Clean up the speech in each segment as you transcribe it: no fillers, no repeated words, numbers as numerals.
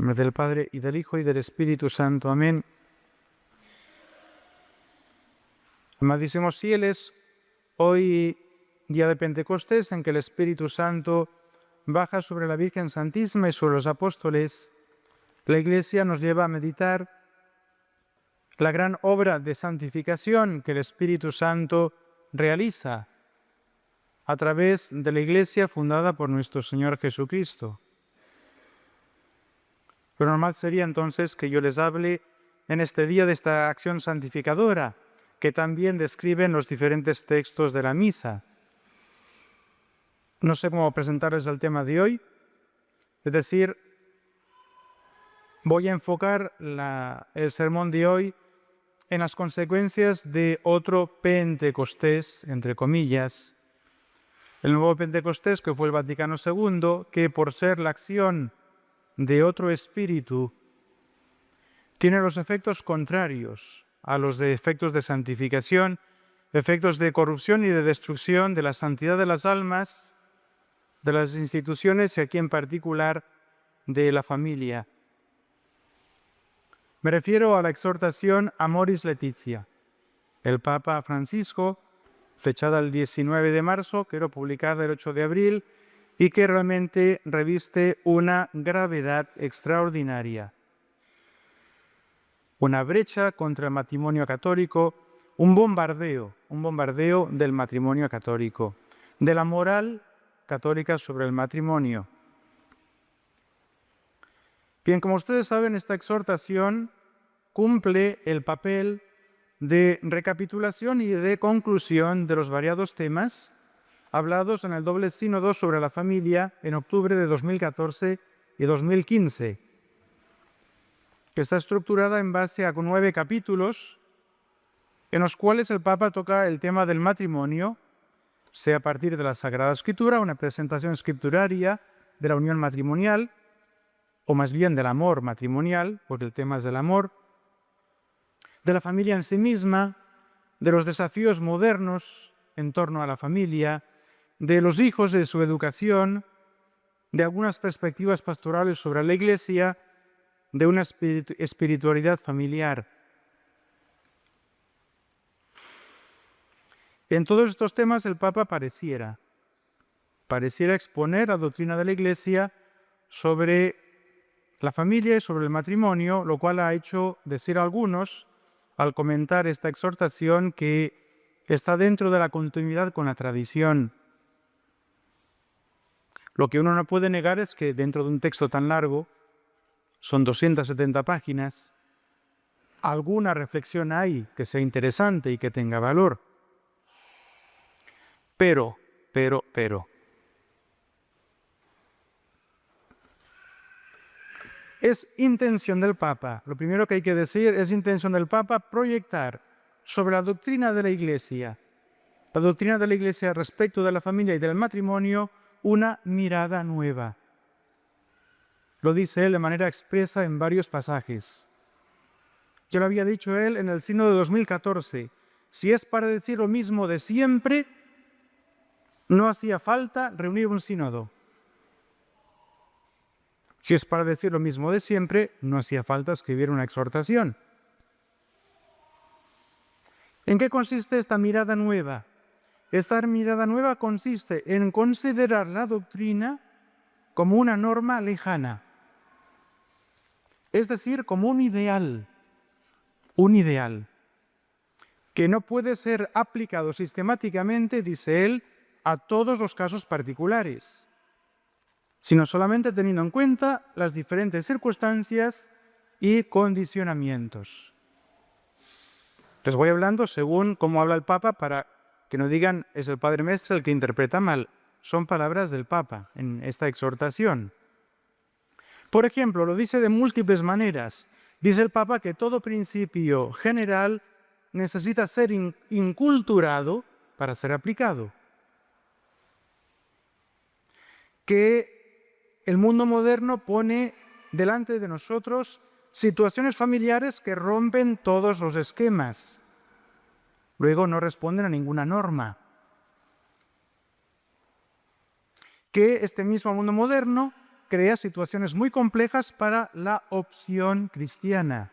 En nombre del Padre, y del Hijo, y del Espíritu Santo. Amén. Amadísimos fieles, hoy, día de Pentecostés, en que el Espíritu Santo baja sobre la Virgen Santísima y sobre los apóstoles, la Iglesia nos lleva a meditar la gran obra de santificación que el Espíritu Santo realiza a través de la Iglesia fundada por nuestro Señor Jesucristo. Lo normal sería entonces que yo les hable en este día de esta acción santificadora, que también describen los diferentes textos de la misa. No sé cómo presentarles el tema de hoy, es decir, voy a enfocar el sermón de hoy en las consecuencias de otro Pentecostés, entre comillas, el nuevo Pentecostés, que fue el Vaticano II, que por ser la acción de otro espíritu, tiene los efectos contrarios a los de efectos de santificación, efectos de corrupción y de destrucción de la santidad de las almas, de las instituciones y aquí en particular de la familia. Me refiero a la exhortación Amoris Laetitia. El Papa Francisco, fechada el 19 de marzo, creo publicada el 8 de abril, y que realmente reviste una gravedad extraordinaria. Una brecha contra el matrimonio católico, un bombardeo del matrimonio católico, de la moral católica sobre el matrimonio. Bien, como ustedes saben, esta exhortación cumple el papel de recapitulación y de conclusión de los variados temas hablados en el doble sínodo sobre la familia en octubre de 2014 y 2015, que está estructurada en base a 9 capítulos en los cuales el Papa toca el tema del matrimonio, sea a partir de la Sagrada Escritura, una presentación escrituraria de la unión matrimonial, o más bien del amor matrimonial, porque el tema es del amor, de la familia en sí misma, de los desafíos modernos en torno a la familia, de los hijos, de su educación, de algunas perspectivas pastorales sobre la Iglesia, de una espiritualidad familiar. En todos estos temas el Papa pareciera exponer la doctrina de la Iglesia sobre la familia y sobre el matrimonio, lo cual ha hecho decir a algunos, al comentar esta exhortación, que está dentro de la continuidad con la tradición. Lo que uno no puede negar es que dentro de un texto tan largo, son 270 páginas, alguna reflexión hay que sea interesante y que tenga valor. Pero. Es intención del Papa, lo primero que hay que decir, es intención del Papa proyectar sobre la doctrina de la Iglesia respecto de la familia y del matrimonio, una mirada nueva. Lo dice él de manera expresa en varios pasajes. Ya lo había dicho él en el sínodo de 2014. Si es para decir lo mismo de siempre, no hacía falta reunir un sínodo. Si es para decir lo mismo de siempre, no hacía falta escribir una exhortación. ¿En qué consiste esta mirada nueva? Esta mirada nueva consiste en considerar la doctrina como una norma lejana, es decir, como un ideal que no puede ser aplicado sistemáticamente, dice él, a todos los casos particulares, sino solamente teniendo en cuenta las diferentes circunstancias y condicionamientos. Les voy hablando según cómo habla el Papa para que no digan es el Padre Mestre el que interpreta mal. Son palabras del Papa en esta exhortación. Por ejemplo, lo dice de múltiples maneras. Dice el Papa que todo principio general necesita ser inculturado para ser aplicado. Que el mundo moderno pone delante de nosotros situaciones familiares que rompen todos los esquemas. Luego no responden a ninguna norma. Que este mismo mundo moderno crea situaciones muy complejas para la opción cristiana.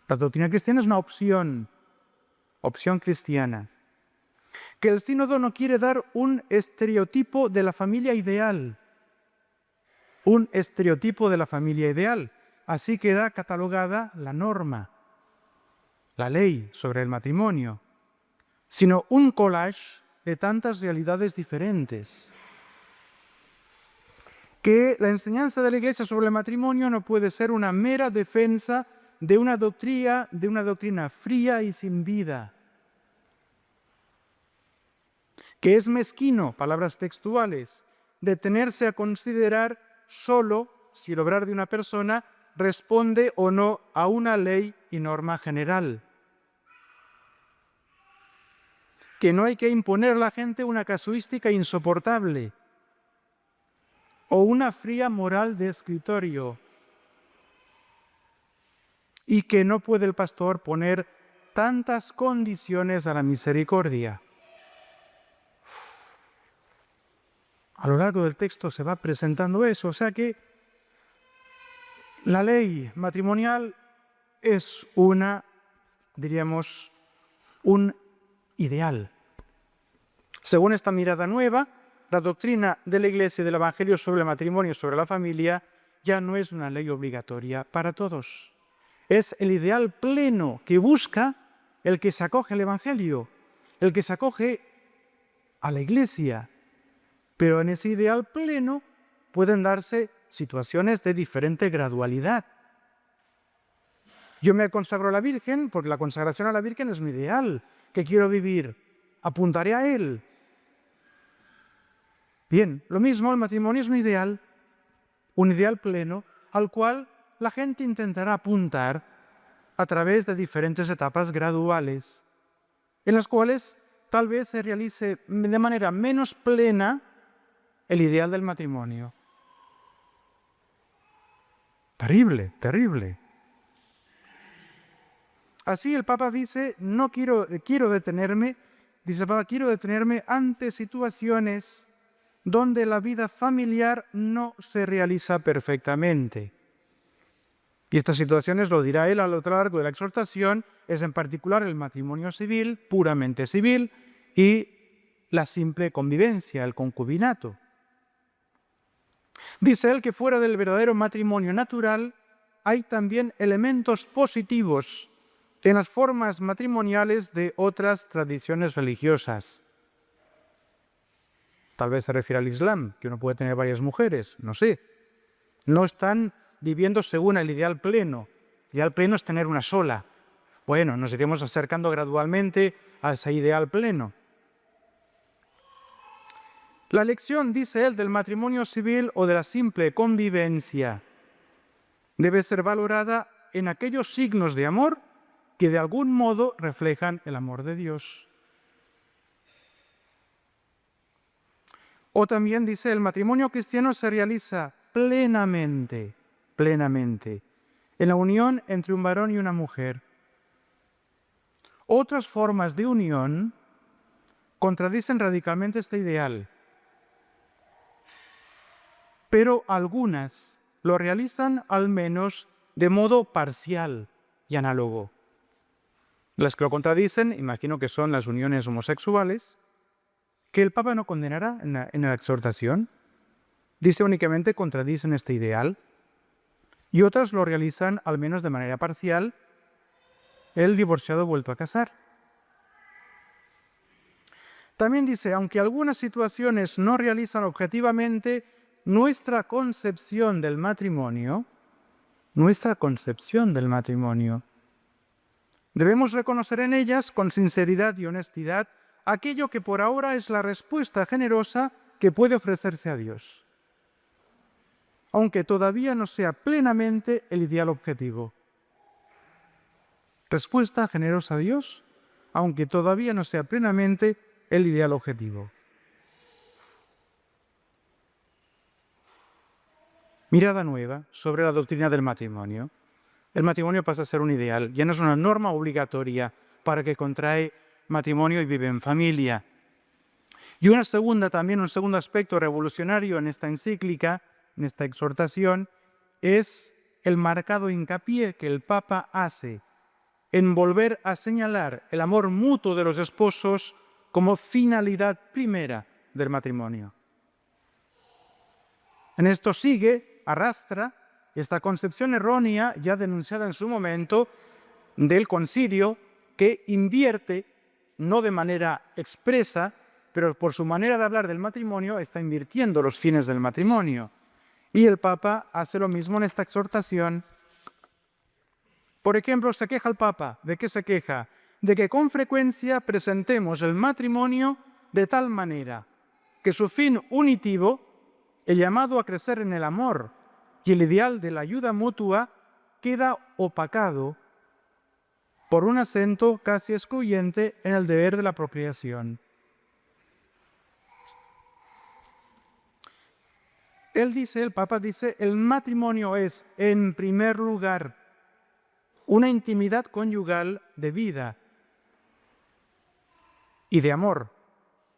La doctrina cristiana es una opción cristiana. Que el sínodo no quiere dar un estereotipo de la familia ideal. Un estereotipo de la familia ideal. Así queda catalogada la norma, la ley sobre el matrimonio, sino un collage de tantas realidades diferentes. Que la enseñanza de la Iglesia sobre el matrimonio no puede ser una mera defensa de una doctrina fría y sin vida. Que es mezquino, palabras textuales, detenerse a considerar solo si el obrar de una persona responde o no a una ley y norma general. Que no hay que imponer a la gente una casuística insoportable o una fría moral de escritorio. Y que no puede el pastor poner tantas condiciones a la misericordia. A lo largo del texto se va presentando eso, o sea que la ley matrimonial es un ideal. Según esta mirada nueva, la doctrina de la Iglesia y del Evangelio sobre el matrimonio y sobre la familia ya no es una ley obligatoria para todos. Es el ideal pleno que busca el que se acoge al Evangelio, el que se acoge a la Iglesia. Pero en ese ideal pleno pueden darse situaciones de diferente gradualidad. Yo me consagro a la Virgen porque la consagración a la Virgen es mi ideal, que quiero vivir. Apuntaré a él. Bien, lo mismo, el matrimonio es un ideal pleno, al cual la gente intentará apuntar a través de diferentes etapas graduales, en las cuales tal vez se realice de manera menos plena el ideal del matrimonio. Terrible, terrible. Así el Papa dice, quiero detenerme ante situaciones donde la vida familiar no se realiza perfectamente. Y estas situaciones, lo dirá él a lo largo de la exhortación, es en particular el matrimonio civil, puramente civil, y la simple convivencia, el concubinato. Dice él que fuera del verdadero matrimonio natural hay también elementos positivos en las formas matrimoniales de otras tradiciones religiosas. Tal vez se refiere al Islam, que uno puede tener varias mujeres, no sé. No están viviendo según el ideal pleno. El ideal pleno es tener una sola. Bueno, nos iremos acercando gradualmente a ese ideal pleno. La elección, dice él, del matrimonio civil o de la simple convivencia debe ser valorada en aquellos signos de amor que de algún modo reflejan el amor de Dios. O también dice, el matrimonio cristiano se realiza plenamente, en la unión entre un varón y una mujer. Otras formas de unión contradicen radicalmente este ideal, pero algunas lo realizan al menos de modo parcial y análogo. Las que lo contradicen, imagino que son las uniones homosexuales, que el Papa no condenará en la exhortación. Dice únicamente contradicen este ideal. Y otras lo realizan al menos de manera parcial, el divorciado vuelto a casar. También dice, aunque algunas situaciones no realizan objetivamente nuestra concepción del matrimonio, debemos reconocer en ellas con sinceridad y honestidad aquello que por ahora es la respuesta generosa que puede ofrecerse a Dios, aunque todavía no sea plenamente el ideal objetivo. Respuesta generosa a Dios, aunque todavía no sea plenamente el ideal objetivo. Mirada nueva sobre la doctrina del matrimonio. El matrimonio pasa a ser un ideal, ya no es una norma obligatoria para que contrae matrimonio y vive en familia. Y un segundo aspecto revolucionario en esta encíclica en esta exhortación es el marcado hincapié que el Papa hace en volver a señalar el amor mutuo de los esposos como finalidad primera del matrimonio. En esto arrastra esta concepción errónea ya denunciada en su momento del concilio, que invierte, no de manera expresa, pero por su manera de hablar del matrimonio, está invirtiendo los fines del matrimonio. Y el Papa hace lo mismo en esta exhortación. Por ejemplo, se queja el Papa. ¿De qué se queja? De que con frecuencia presentemos el matrimonio de tal manera que su fin unitivo, el llamado a crecer en el amor y el ideal de la ayuda mutua, queda opacado por un acento casi excluyente en el deber de la procreación. El Papa dice, el matrimonio es, en primer lugar, una intimidad conyugal de vida y de amor,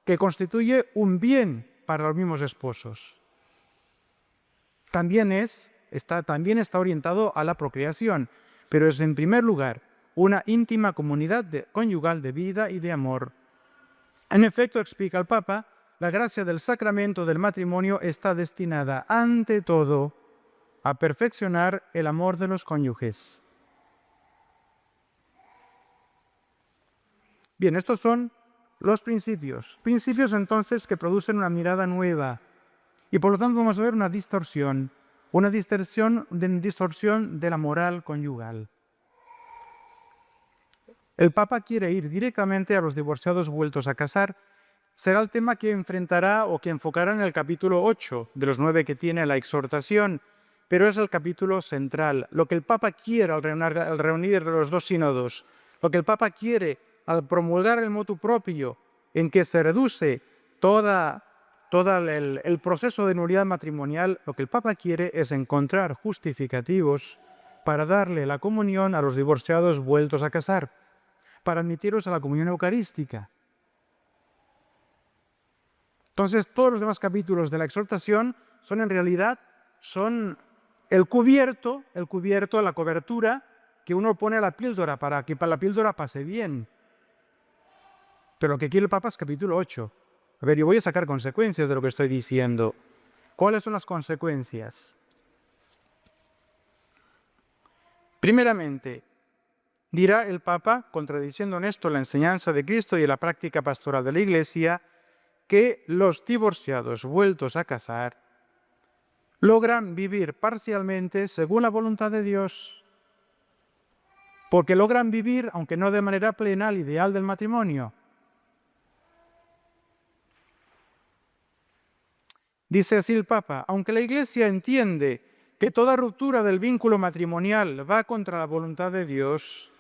que constituye un bien para los mismos esposos. También está orientado a la procreación, pero es en primer lugar una íntima comunidad conyugal de vida y de amor. En efecto, explica el Papa, la gracia del sacramento del matrimonio está destinada, ante todo, a perfeccionar el amor de los cónyuges. Bien, estos son los principios. Principios entonces que producen una mirada nueva. Y por lo tanto vamos a ver una distorsión de la moral conyugal. El Papa quiere ir directamente a los divorciados vueltos a casar. Será el tema que enfrentará o que enfocará en el capítulo 8 de los 9 que tiene la exhortación, pero es el capítulo central. Lo que el Papa quiere al reunir los dos sínodos, lo que el Papa quiere al promulgar el motu proprio, en que se reduce todo el proceso de nulidad matrimonial, lo que el Papa quiere es encontrar justificativos para darle la comunión a los divorciados vueltos a casar, para admitirlos a la comunión eucarística. Entonces, todos los demás capítulos de la exhortación son en realidad el cubierto, la cobertura que uno pone a la píldora para que la píldora pase bien. Pero lo que quiere el Papa es capítulo 8. A ver, yo voy a sacar consecuencias de lo que estoy diciendo. ¿Cuáles son las consecuencias? Primeramente, dirá el Papa, contradiciendo en esto la enseñanza de Cristo y la práctica pastoral de la Iglesia, que los divorciados vueltos a casar logran vivir parcialmente según la voluntad de Dios, porque logran vivir, aunque no de manera plena, el ideal del matrimonio. Dice así el Papa, aunque la Iglesia entiende que toda ruptura del vínculo matrimonial va contra la voluntad de Dios,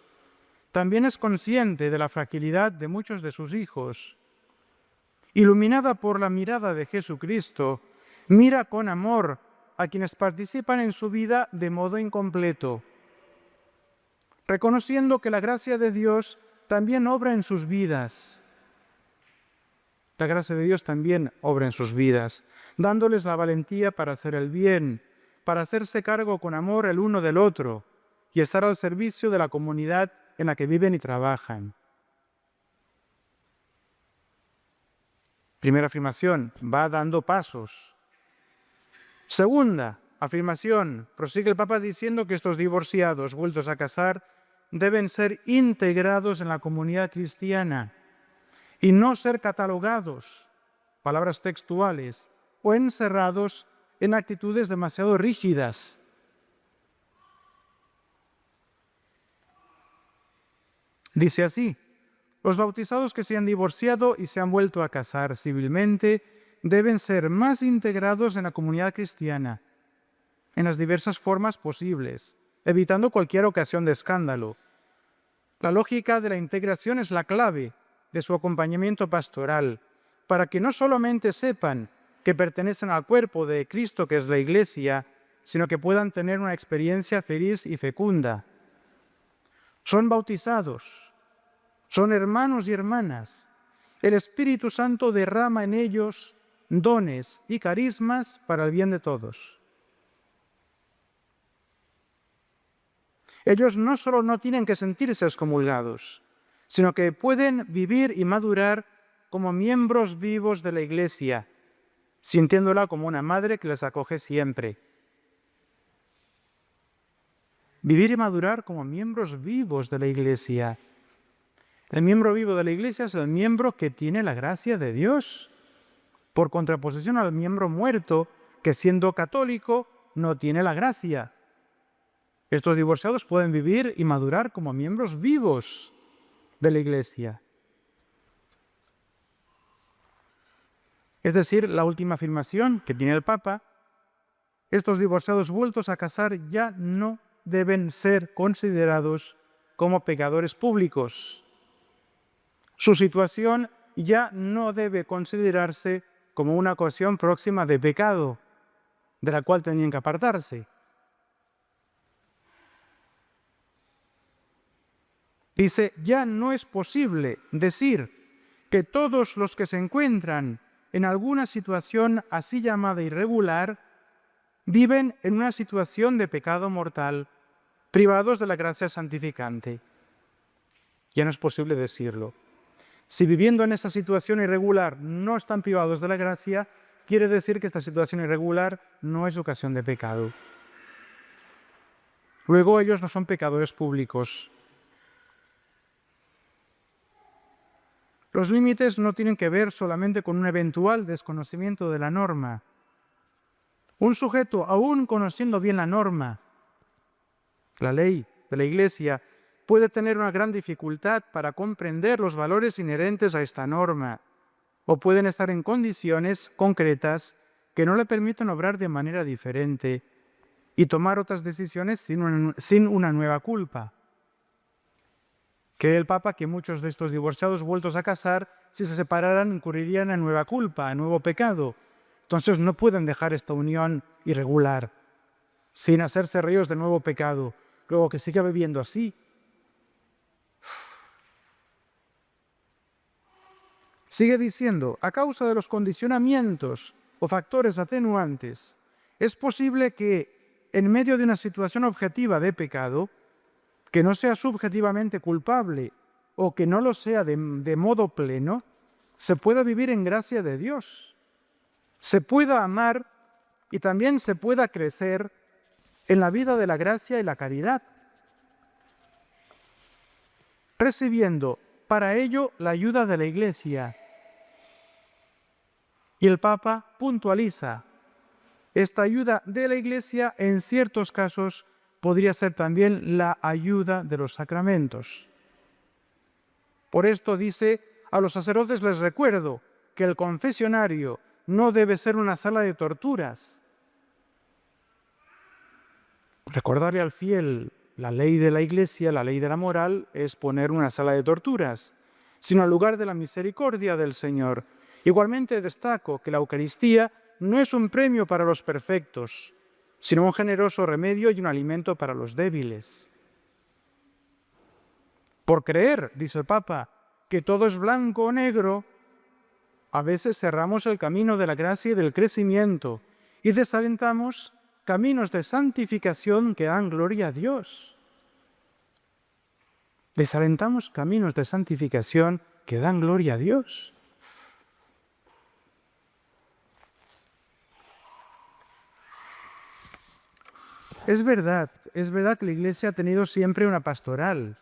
también es consciente de la fragilidad de muchos de sus hijos. Iluminada por la mirada de Jesucristo, mira con amor a quienes participan en su vida de modo incompleto, reconociendo que la gracia de Dios también obra en sus vidas. La gracia de Dios también obra en sus vidas, dándoles la valentía para hacer el bien, para hacerse cargo con amor el uno del otro y estar al servicio de la comunidad en la que viven y trabajan. Primera afirmación, va dando pasos. Segunda afirmación, prosigue el Papa diciendo que estos divorciados vueltos a casar deben ser integrados en la comunidad cristiana y no ser catalogados, palabras textuales, o encerrados en actitudes demasiado rígidas. Dice así, los bautizados que se han divorciado y se han vuelto a casar civilmente deben ser más integrados en la comunidad cristiana, en las diversas formas posibles, evitando cualquier ocasión de escándalo. La lógica de la integración es la clave de su acompañamiento pastoral, para que no solamente sepan que pertenecen al cuerpo de Cristo, que es la Iglesia, sino que puedan tener una experiencia feliz y fecunda. Son bautizados, son hermanos y hermanas. El Espíritu Santo derrama en ellos dones y carismas para el bien de todos. Ellos no solo no tienen que sentirse excomulgados, sino que pueden vivir y madurar como miembros vivos de la Iglesia, sintiéndola como una madre que les acoge siempre. Vivir y madurar como miembros vivos de la Iglesia. El miembro vivo de la Iglesia es el miembro que tiene la gracia de Dios, por contraposición al miembro muerto que, siendo católico, no tiene la gracia. Estos divorciados pueden vivir y madurar como miembros vivos de la Iglesia. Es decir, la última afirmación que tiene el Papa, estos divorciados vueltos a casar ya no deben ser considerados como pecadores públicos. Su situación ya no debe considerarse como una ocasión próxima de pecado, de la cual tenían que apartarse. Dice, ya no es posible decir que todos los que se encuentran en alguna situación así llamada irregular viven en una situación de pecado mortal, privados de la gracia santificante. Ya no es posible decirlo. Si viviendo en esa situación irregular no están privados de la gracia, quiere decir que esta situación irregular no es ocasión de pecado. Luego ellos no son pecadores públicos. Los límites no tienen que ver solamente con un eventual desconocimiento de la norma. Un sujeto, aún conociendo bien la norma, la ley de la Iglesia, puede tener una gran dificultad para comprender los valores inherentes a esta norma, o pueden estar en condiciones concretas que no le permiten obrar de manera diferente y tomar otras decisiones sin una nueva culpa. Cree el Papa que muchos de estos divorciados vueltos a casar, si se separaran, incurrirían en nueva culpa, en nuevo pecado. Entonces no pueden dejar esta unión irregular, sin hacerse ríos de nuevo pecado, luego que siga viviendo así. Sigue diciendo, a causa de los condicionamientos o factores atenuantes, es posible que en medio de una situación objetiva de pecado, que no sea subjetivamente culpable o que no lo sea de modo pleno, se pueda vivir en gracia de Dios, se pueda amar y también se pueda crecer en la vida de la gracia y la caridad, recibiendo para ello la ayuda de la Iglesia. Y el Papa puntualiza, esta ayuda de la Iglesia en ciertos casos podría ser también la ayuda de los sacramentos. Por esto dice, a los sacerdotes les recuerdo que el confesionario no debe ser una sala de torturas. Recordarle al fiel la ley de la Iglesia, la ley de la moral, es poner una sala de torturas, sino al lugar de la misericordia del Señor. Igualmente destaco que la Eucaristía no es un premio para los perfectos, sino un generoso remedio y un alimento para los débiles. Por creer, dice el Papa, que todo es blanco o negro, a veces cerramos el camino de la gracia y del crecimiento y desalentamos caminos de santificación que dan gloria a Dios. Desalentamos caminos de santificación que dan gloria a Dios. Es verdad que la Iglesia ha tenido siempre una pastoral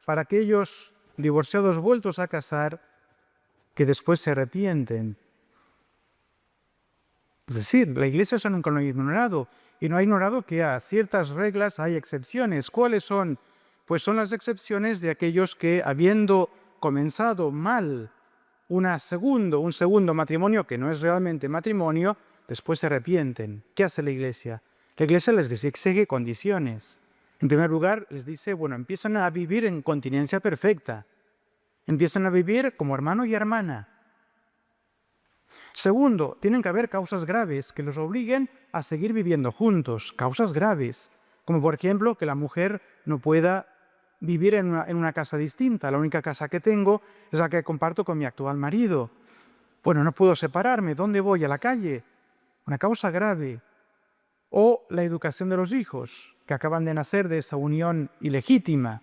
para aquellos divorciados vueltos a casar que después se arrepienten. Es decir, la Iglesia eso nunca lo ha ignorado, y no ha ignorado que a ciertas reglas hay excepciones. ¿Cuáles son? Pues son las excepciones de aquellos que, habiendo comenzado mal un segundo matrimonio, que no es realmente matrimonio, después se arrepienten. ¿Qué hace la Iglesia? La Iglesia les exige condiciones. En primer lugar, les dice, empiezan a vivir en continencia perfecta. Empiezan a vivir como hermano y hermana. Segundo, tienen que haber causas graves que los obliguen a seguir viviendo juntos. Causas graves, como por ejemplo que la mujer no pueda vivir en una casa distinta. La única casa que tengo es la que comparto con mi actual marido. No puedo separarme. ¿Dónde voy? ¿A la calle? Una causa grave. o la educación de los hijos que acaban de nacer de esa unión ilegítima.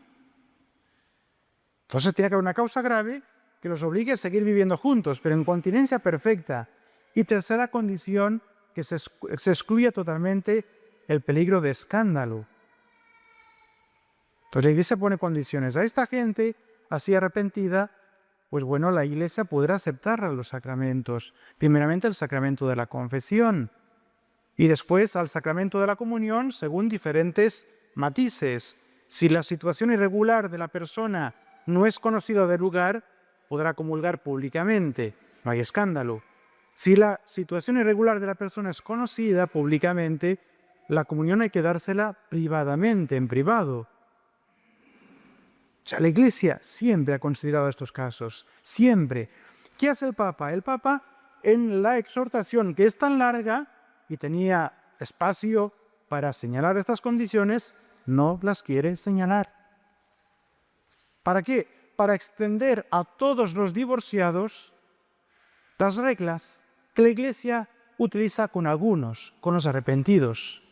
Entonces tiene que haber una causa grave que los obligue a seguir viviendo juntos, pero en continencia perfecta. Y tercera condición, que se excluya totalmente el peligro de escándalo. Entonces la Iglesia pone condiciones a esta gente así arrepentida, pues bueno, la Iglesia podrá aceptar los sacramentos. Primeramente el sacramento de la confesión y después al sacramento de la comunión según diferentes matices. Si la situación irregular de la persona no es conocida del lugar, podrá comulgar públicamente, no hay escándalo. Si la situación irregular de la persona es conocida públicamente, la comunión hay que dársela privadamente, en privado. O sea, la Iglesia siempre ha considerado estos casos, siempre. ¿Qué hace el Papa? El Papa, en la exhortación, que es tan larga y tenía espacio para señalar estas condiciones, no las quiere señalar. ¿Para qué? Para extender a todos los divorciados las reglas que la Iglesia utiliza con algunos, con los arrepentidos.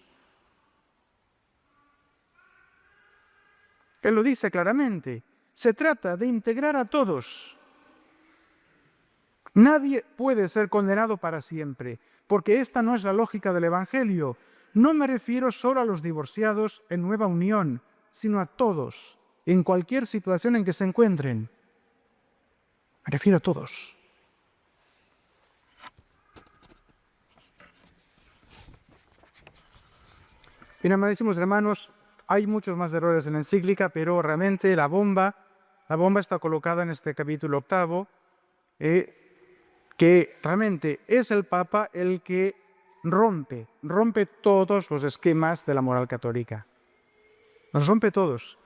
Él lo dice claramente. Se trata de integrar a todos. Nadie puede ser condenado para siempre, porque esta no es la lógica del Evangelio. No me refiero solo a los divorciados en nueva unión, sino a todos, en cualquier situación en que se encuentren. Me refiero a todos. Bien, amadísimos hermanos, hay muchos más errores en la encíclica, pero realmente la bomba está colocada en este capítulo 8, que realmente es el Papa el que rompe todos los esquemas de la moral católica. Los rompe todos.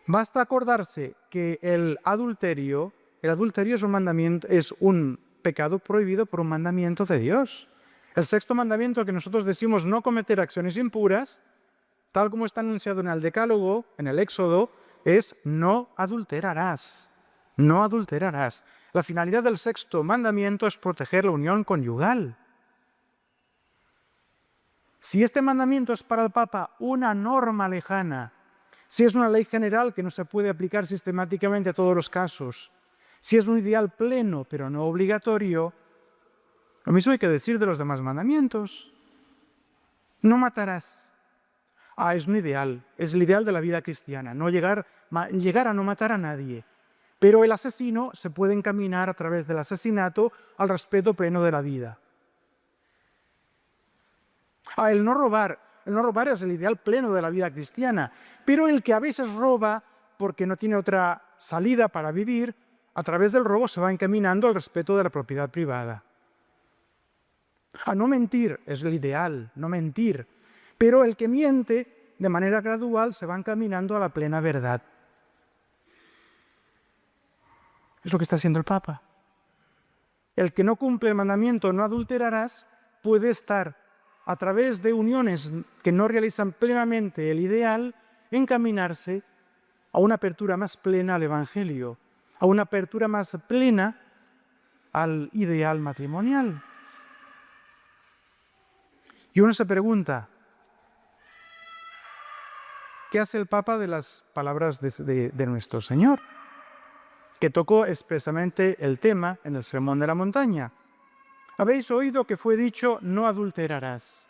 Basta acordarse que el adulterio es un mandamiento, es un pecado prohibido por un mandamiento de Dios. El sexto mandamiento que nosotros decimos no cometer acciones impuras, tal como está anunciado en el Decálogo, en el Éxodo, es no adulterarás. No adulterarás. La finalidad del sexto mandamiento es proteger la unión conyugal. Si este mandamiento es para el Papa una norma lejana, si es una ley general que no se puede aplicar sistemáticamente a todos los casos, si es un ideal pleno pero no obligatorio, lo mismo hay que decir de los demás mandamientos. No matarás. Es un ideal, es el ideal de la vida cristiana, no llegar a no matar a nadie. Pero el asesino se puede encaminar a través del asesinato al respeto pleno de la vida. El no robar es el ideal pleno de la vida cristiana, pero el que a veces roba porque no tiene otra salida para vivir, a través del robo se va encaminando al respeto de la propiedad privada. No mentir es el ideal, no mentir, pero el que miente de manera gradual se va encaminando a la plena verdad. Es lo que está haciendo el Papa. El que no cumple el mandamiento no adulterarás puede estar a través de uniones que no realizan plenamente el ideal, encaminarse a una apertura más plena al Evangelio, a una apertura más plena al ideal matrimonial. Y uno se pregunta, ¿qué hace el Papa de las palabras de nuestro Señor? Que tocó expresamente el tema en el Sermón de la Montaña. Habéis oído que fue dicho, no adulterarás.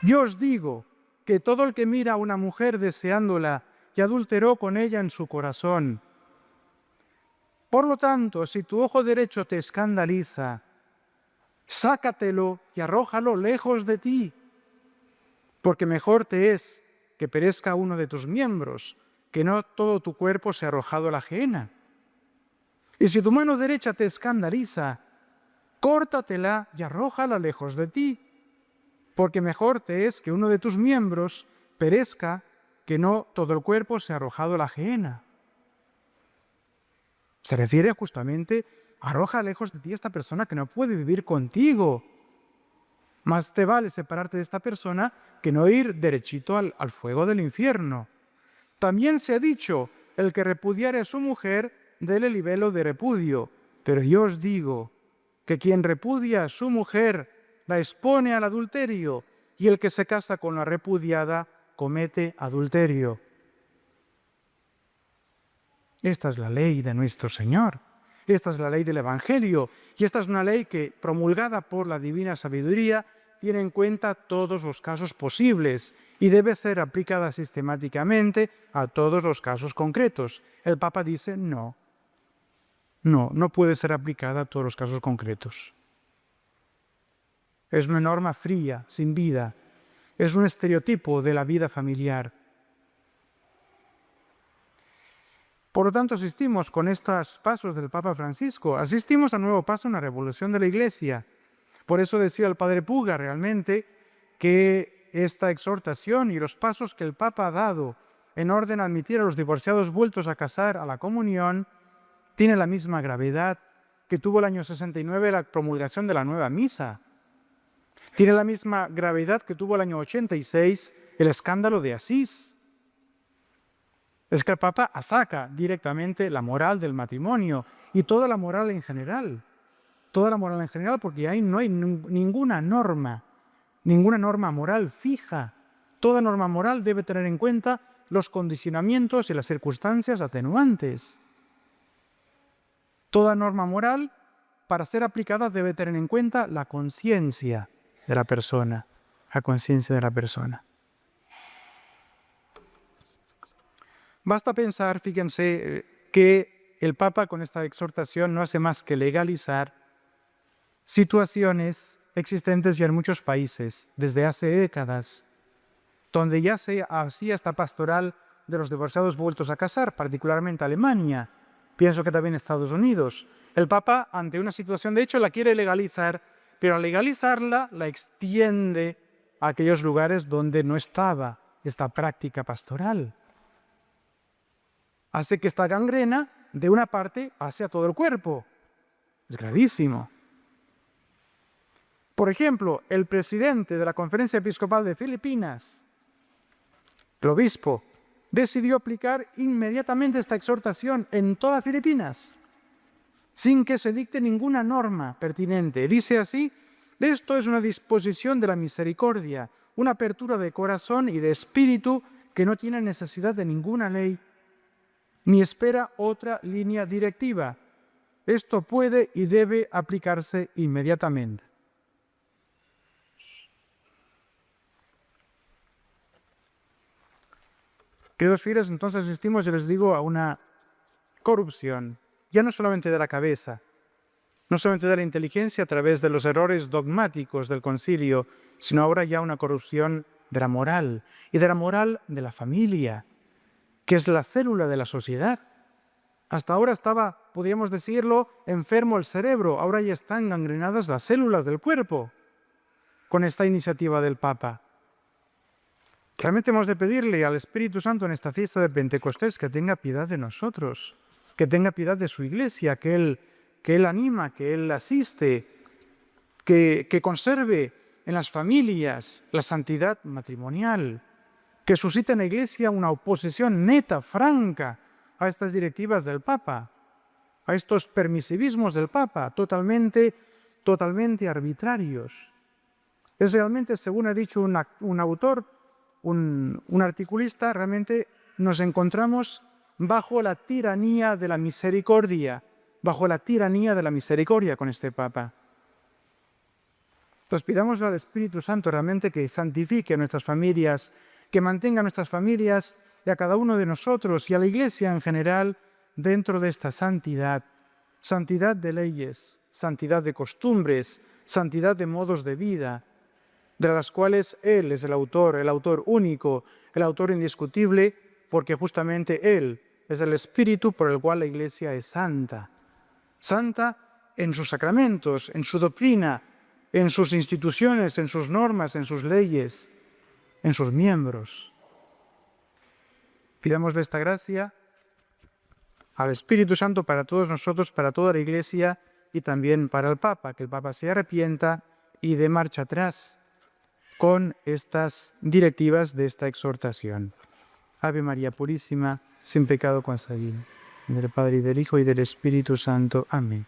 Yo os digo que todo el que mira a una mujer deseándola y adulteró con ella en su corazón. Por lo tanto, si tu ojo derecho te escandaliza, sácatelo y arrójalo lejos de ti, porque mejor te es que perezca uno de tus miembros, que no todo tu cuerpo sea arrojado a la gehenna. Y si tu mano derecha te escandaliza, córtatela y arrójala lejos de ti, porque mejor te es que uno de tus miembros perezca, que no todo el cuerpo sea arrojado a la gehenna. Se refiere justamente, arroja lejos de ti a esta persona que no puede vivir contigo. Más te vale separarte de esta persona que no ir derechito al fuego del infierno. También se ha dicho, el que repudiare a su mujer, dele libelo de repudio. Pero yo os digo que quien repudia a su mujer la expone al adulterio, y el que se casa con la repudiada comete adulterio. Esta es la ley de nuestro Señor. Esta es la ley del Evangelio. Y esta es una ley que, promulgada por la divina sabiduría, tiene en cuenta todos los casos posibles y debe ser aplicada sistemáticamente a todos los casos concretos. El Papa dice no. No puede ser aplicada a todos los casos concretos. Es una norma fría, sin vida. Es un estereotipo de la vida familiar. Por lo tanto, asistimos con estos pasos del Papa Francisco, asistimos a un nuevo paso en la revolución de la Iglesia. Por eso decía el Padre Puga realmente que esta exhortación y los pasos que el Papa ha dado en orden a admitir a los divorciados vueltos a casar a la comunión tiene la misma gravedad que tuvo el año 69 la promulgación de la nueva misa. Tiene la misma gravedad que tuvo el año 86 el escándalo de Asís. Es que el Papa ataca directamente la moral del matrimonio y toda la moral en general. Toda la moral en general, porque ahí no hay ninguna norma moral fija. Toda norma moral debe tener en cuenta los condicionamientos y las circunstancias atenuantes. Toda norma moral, para ser aplicada, debe tener en cuenta la conciencia de la persona. La conciencia de la persona. Basta pensar, fíjense, que el Papa con esta exhortación no hace más que legalizar situaciones existentes ya en muchos países desde hace décadas, donde ya se hacía esta pastoral de los divorciados vueltos a casar, particularmente Alemania, pienso que también Estados Unidos. El Papa, ante una situación, de hecho, la quiere legalizar, pero al legalizarla la extiende a aquellos lugares donde no estaba esta práctica pastoral. Hace que esta gangrena de una parte pase a todo el cuerpo. Es gravísimo. Por ejemplo, el presidente de la Conferencia Episcopal de Filipinas, el obispo, decidió aplicar inmediatamente esta exhortación en todas Filipinas, sin que se dicte ninguna norma pertinente. Dice así: esto es una disposición de la misericordia, una apertura de corazón y de espíritu que no tiene necesidad de ninguna ley, ni espera otra línea directiva. Esto puede y debe aplicarse inmediatamente. Queridos fieles, entonces asistimos, ya les digo, a una corrupción, ya no solamente de la cabeza, no solamente de la inteligencia a través de los errores dogmáticos del concilio, sino ahora ya una corrupción de la moral, y de la moral de la familia, que es la célula de la sociedad. Hasta ahora estaba, podríamos decirlo, enfermo el cerebro, ahora ya están gangrenadas las células del cuerpo con esta iniciativa del Papa. Realmente hemos de pedirle al Espíritu Santo en esta fiesta de Pentecostés que tenga piedad de nosotros, que tenga piedad de su Iglesia, que Él anima, que Él asiste, que conserve en las familias la santidad matrimonial, que suscite en la Iglesia una oposición neta, franca, a estas directivas del Papa, a estos permisivismos del Papa, totalmente arbitrarios. Es realmente, según ha dicho un autor, un articulista, realmente nos encontramos bajo la tiranía de la misericordia, con este Papa. Entonces pidamos al Espíritu Santo realmente que santifique a nuestras familias, que mantenga a nuestras familias y a cada uno de nosotros y a la Iglesia en general dentro de esta santidad, santidad de leyes, santidad de costumbres, santidad de modos de vida, de las cuales Él es el autor único, el autor indiscutible, porque justamente Él es el Espíritu por el cual la Iglesia es santa. Santa en sus sacramentos, en su doctrina, en sus instituciones, en sus normas, en sus leyes, en sus miembros. Pidámosle esta gracia al Espíritu Santo para todos nosotros, para toda la Iglesia y también para el Papa, que el Papa se arrepienta y dé marcha atrás con estas directivas de esta exhortación. Ave María Purísima, sin pecado concebida. En el Padre, y del Hijo, y del Espíritu Santo. Amén.